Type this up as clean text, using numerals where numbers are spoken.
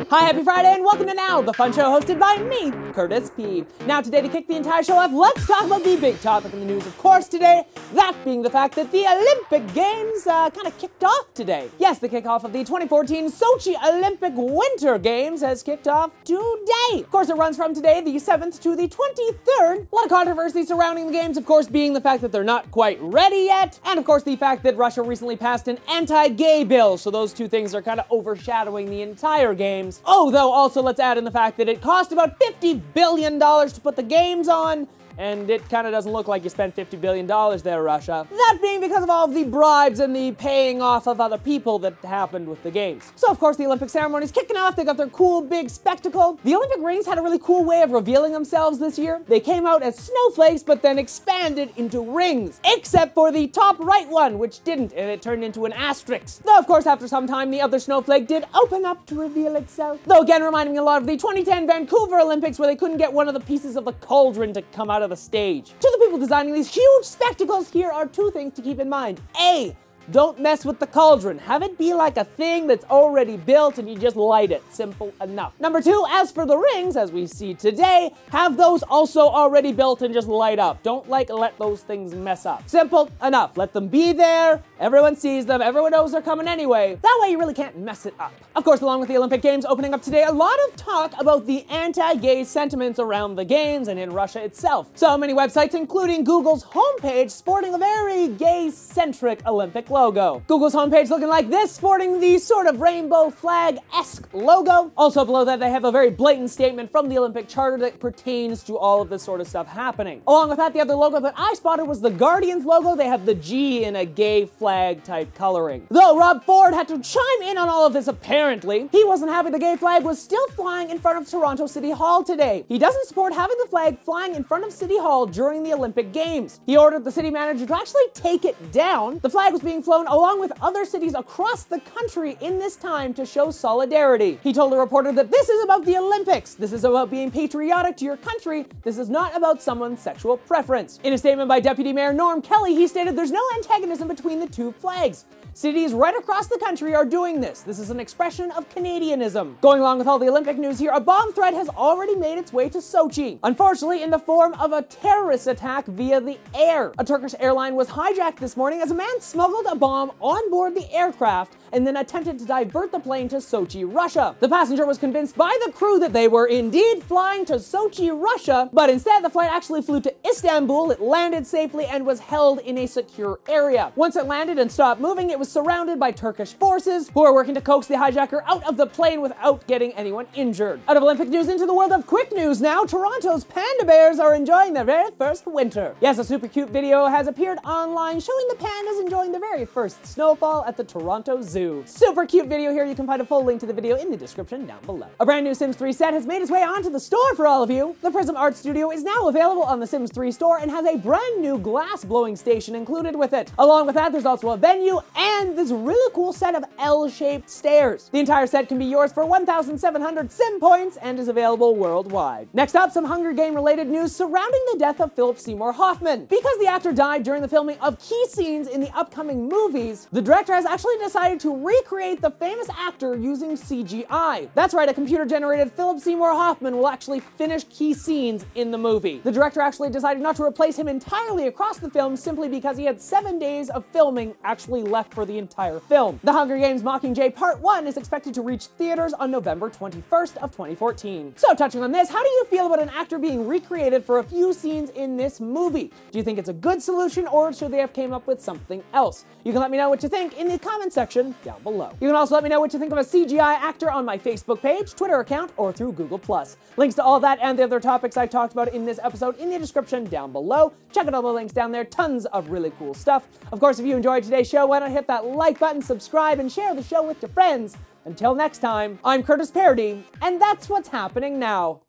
Hi, happy Friday, and welcome to Now, the fun show hosted by me, Curtis P. Now today, to kick the entire show off, let's talk about the big topic in the news, of course, today, that being the fact that the Olympic Games kind of kicked off today. Yes, the kickoff of the 2014 Sochi Olympic Winter Games has kicked off today. Of course, it runs from today, the 7th, to the 23rd. A lot of controversy surrounding the games, of course, being the fact that they're not quite ready yet, and of course, the fact that Russia recently passed an anti-gay bill, so those two things are kind of overshadowing the entire games. Oh, though, also let's add in the fact that it cost about $50 billion to put the games on, and it kind of doesn't look like you spent $50 billion there, Russia. That being because of all of the bribes and the paying off of other people that happened with the games. So, of course, the Olympic ceremony's kicking off. They got their cool big spectacle. The Olympic rings had a really cool way of revealing themselves this year. They came out as snowflakes, but then expanded into rings. Except for the top right one, which didn't, and it turned into an asterisk. Though, of course, after some time, the other snowflake did open up to reveal itself. Though, again, reminding me a lot of the 2010 Vancouver Olympics, where they couldn't get one of the pieces of the cauldron to come out of the stage. To the people designing these huge spectacles, here are two things to keep in mind. A, don't mess with the cauldron. Have it be like a thing that's already built and you just light it. Simple enough. Number two, as for the rings, as we see today, have those also already built and just light up. Don't let those things mess up. Simple enough. Let them be there. Everyone sees them. Everyone knows they're coming anyway. That way you really can't mess it up. Of course, along with the Olympic Games opening up today, a lot of talk about the anti-gay sentiments around the games and in Russia itself. So many websites, including Google's homepage, sporting a very gay-centric Olympic logo. Google's homepage looking like this, sporting the sort of rainbow flag-esque logo. Also below that, they have a very blatant statement from the Olympic Charter that pertains to all of this sort of stuff happening. Along with that, the other logo that I spotted was the Guardians logo. They have the G in a gay flag type coloring. Though Rob Ford had to chime in on all of this apparently. He wasn't happy the gay flag was still flying in front of Toronto City Hall today. He doesn't support having the flag flying in front of City Hall during the Olympic Games. He ordered the city manager to actually take it down. The flag was being flown along with other cities across the country in this time to show solidarity. He told a reporter that this is about the Olympics. This is about being patriotic to your country. This is not about someone's sexual preference. In a statement by Deputy Mayor Norm Kelly, he stated there's no antagonism between the two flags. Cities right across the country are doing this. This is an expression of Canadianism. Going along with all the Olympic news here, a bomb threat has already made its way to Sochi. Unfortunately, in the form of a terrorist attack via the air. A Turkish airline was hijacked this morning as a man smuggled a bomb on board the aircraft and then attempted to divert the plane to Sochi, Russia. The passenger was convinced by the crew that they were indeed flying to Sochi, Russia, but instead the flight actually flew to Istanbul. It landed safely and was held in a secure area. Once it landed and stopped moving, it was surrounded by Turkish forces who are working to coax the hijacker out of the plane without getting anyone injured. Out of Olympic news into the world of quick news now, Toronto's panda bears are enjoying their very first winter. Yes, a super cute video has appeared online showing the pandas enjoying their very first snowfall at the Toronto Zoo. Super cute video here. You can find a full link to the video in the description down below. A brand new Sims 3 set has made its way onto the store for all of you. The Prism Art Studio is now available on the Sims 3 store and has a brand new glass blowing station included with it. Along with that, there's also a venue and this really cool set of L-shaped stairs. The entire set can be yours for 1,700 Sim points and is available worldwide. Next up, some Hunger Game related news surrounding the death of Philip Seymour Hoffman. Because the actor died during the filming of key scenes in the upcoming movies, the director has actually decided to recreate the famous actor using CGI. That's right, a computer-generated Philip Seymour Hoffman will actually finish key scenes in the movie. The director actually decided not to replace him entirely across the film simply because he had 7 days of filming actually left for the entire film. The Hunger Games Mockingjay Part 1 is expected to reach theaters on November 21st of 2014. So touching on this, how do you feel about an actor being recreated for a few scenes in this movie? Do you think it's a good solution or should they have came up with something else? You can let me know what you think in the comment section down below. You can also let me know what you think of a CGI actor on my Facebook page, Twitter account, or through Google+. Links to all that and the other topics I talked about in this episode in the description down below. Check out all the links down there, tons of really cool stuff. Of course, if you enjoyed today's show, why not hit that like button, subscribe, and share the show with your friends. Until next time, I'm Curtis Parody, and that's what's happening now.